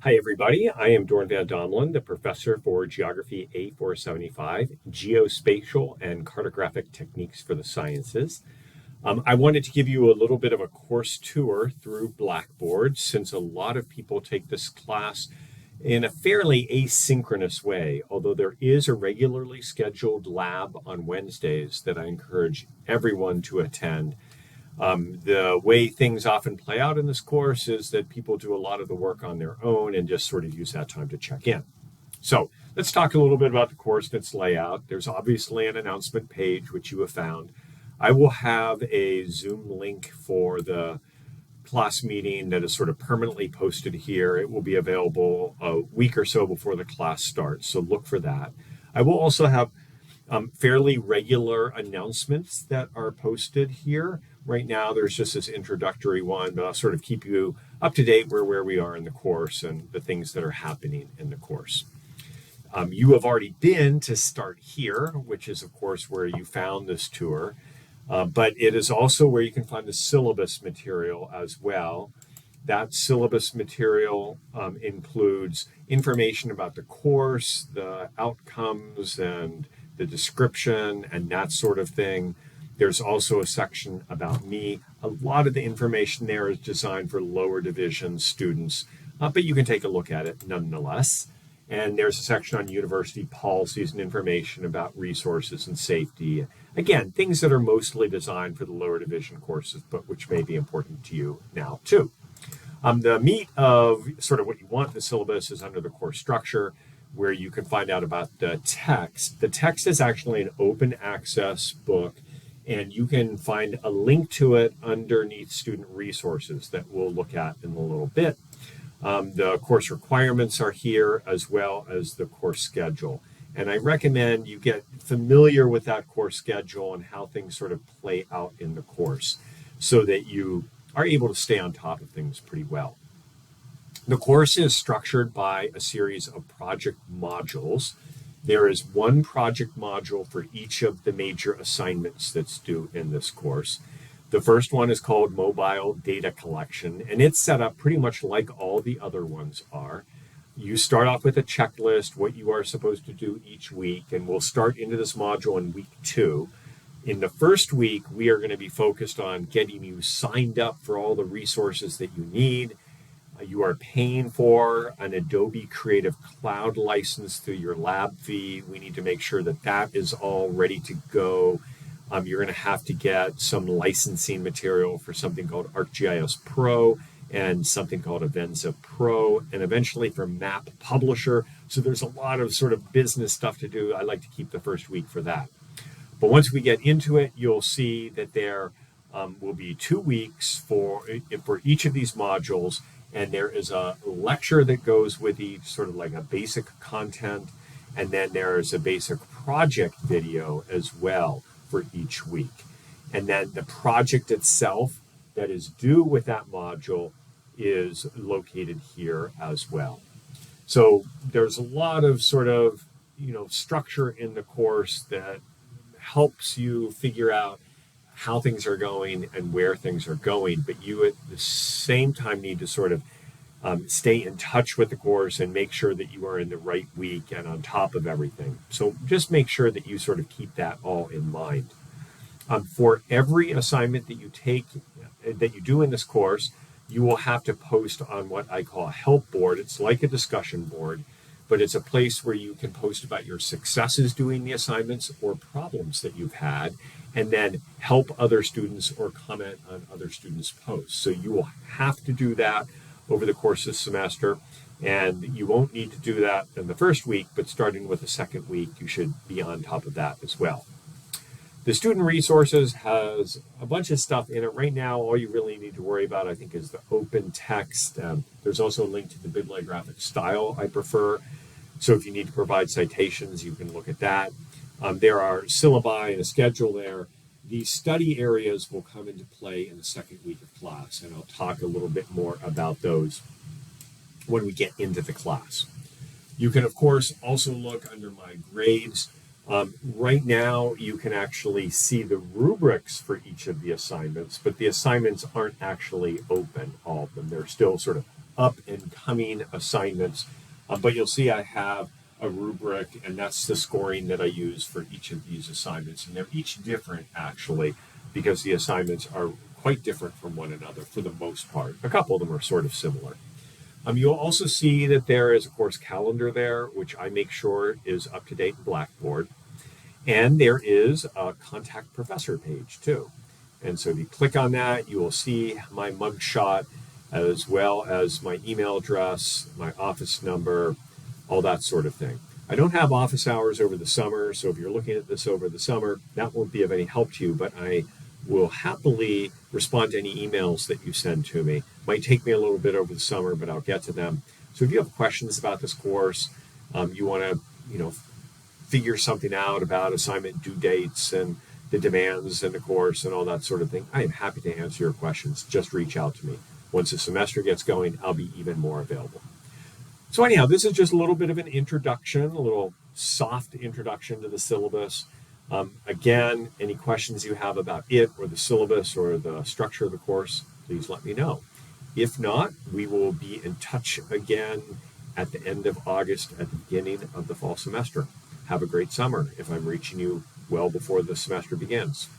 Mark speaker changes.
Speaker 1: Hi, everybody. I am Dorn Van Domelen, the professor for Geography A475, Geospatial and Cartographic Techniques for the Sciences. I wanted to give you a little bit of a course tour through Blackboard since a lot of people take this class in a fairly asynchronous way, although there is a regularly scheduled lab on Wednesdays that I encourage everyone to attend. The way things often play out in this course is that people do a lot of the work on their own and just sort of use that time to check in. So let's talk a little bit about the course and its layout. There's obviously an announcement page, which you have found. I will have a Zoom link for the class meeting that is sort of permanently posted here. It will be available a week or so before the class starts, so look for that. I will also have fairly regular announcements that are posted here. Right now, there's just this introductory one, but I'll sort of keep you up to date where we are in the course and the things that are happening in the course. You have already been to Start Here, which is, of course, where you found this tour, but it is also where you can find the syllabus material as well. That syllabus material includes information about the course, the outcomes, and the description, and that sort of thing. There's also a section about me. A lot of the information there is designed for lower division students, but you can take a look at it nonetheless. And there's a section on university policies and information about resources and safety. Again, things that are mostly designed for the lower division courses, but which may be important to you now too. The meat of sort of what you want in the syllabus is under the course structure, where you can find out about the text. The text is actually an open access book, and you can find a link to it underneath student resources that we'll look at in a little bit. The course requirements are here, as well as the course schedule. And I recommend you get familiar with that course schedule and how things sort of play out in the course so that you are able to stay on top of things pretty well. The course is structured by a series of project modules. There is one project module for each of the major assignments that's due in this course. The first one is called Mobile Data Collection, and it's set up pretty much like all the other ones are. You start off with a checklist, what you are supposed to do each week, and we'll start into this module in week 2. In the first week, we are going to be focused on getting you signed up for all the resources that you need. You are paying for an Adobe Creative Cloud license through your lab fee. We need to make sure that that is all ready to go. You're going to have to get some licensing material for something called ArcGIS Pro and something called Avenza Pro, and eventually for Map Publisher. So there's a lot of sort of business stuff to do. I like to keep the first week for that. But once we get into it, you'll see that there will be 2 weeks for each of these modules, and there is a lecture that goes with each, sort of like a basic content, and then there is a basic project video as well for each week. And then the project itself that is due with that module is located here as well. So there's a lot of sort of, structure in the course that helps you figure out how things are going and where things are going, but you at the same time need to sort of stay in touch with the course and make sure that you are in the right week and on top of everything. So just make sure that you sort of keep that all in mind. For every assignment that you take, that you do in this course, you will have to post on what I call a help board. It's like a discussion board, but it's a place where you can post about your successes doing the assignments or problems that you've had, and then help other students or comment on other students' posts. So you will have to do that over the course of the semester, and you won't need to do that in the first week, but starting with the second week, you should be on top of that as well. The student resources has a bunch of stuff in it. Right now, all you really need to worry about, I think, is the open text. There's also a link to the bibliographic style I prefer. So if you need to provide citations, you can look at that. There are syllabi and a schedule there. These study areas will come into play in the second week of class, and I'll talk a little bit more about those when we get into the class. You can, of course, also look under my grades. Right now, you can actually see the rubrics for each of the assignments, but the assignments aren't actually open, all of them. They're still sort of up and coming assignments. But you'll see I have a rubric, and that's the scoring that I use for each of these assignments. And they're each different, actually, because the assignments are quite different from one another for the most part. A couple of them are sort of similar. You'll also see that there is a course calendar there, which I make sure is up to date in Blackboard. And there is a contact professor page too. And so if you click on that, you will see my mugshot as well as my email address, my office number, all that sort of thing. I don't have office hours over the summer, so if you're looking at this over the summer, that won't be of any help to you, but I will happily respond to any emails that you send to me. Might take me a little bit over the summer, but I'll get to them. So if you have questions about this course, you want to, figure something out about assignment due dates and the demands in the course and all that sort of thing, I am happy to answer your questions. Just reach out to me. Once the semester gets going, I'll be even more available. So anyhow, this is just a little bit of an introduction, a little soft introduction to the syllabus. Again, any questions you have about it or the syllabus or the structure of the course, please let me know. If not, we will be in touch again at the end of August, at the beginning of the fall semester. Have a great summer if I'm reaching you well before the semester begins.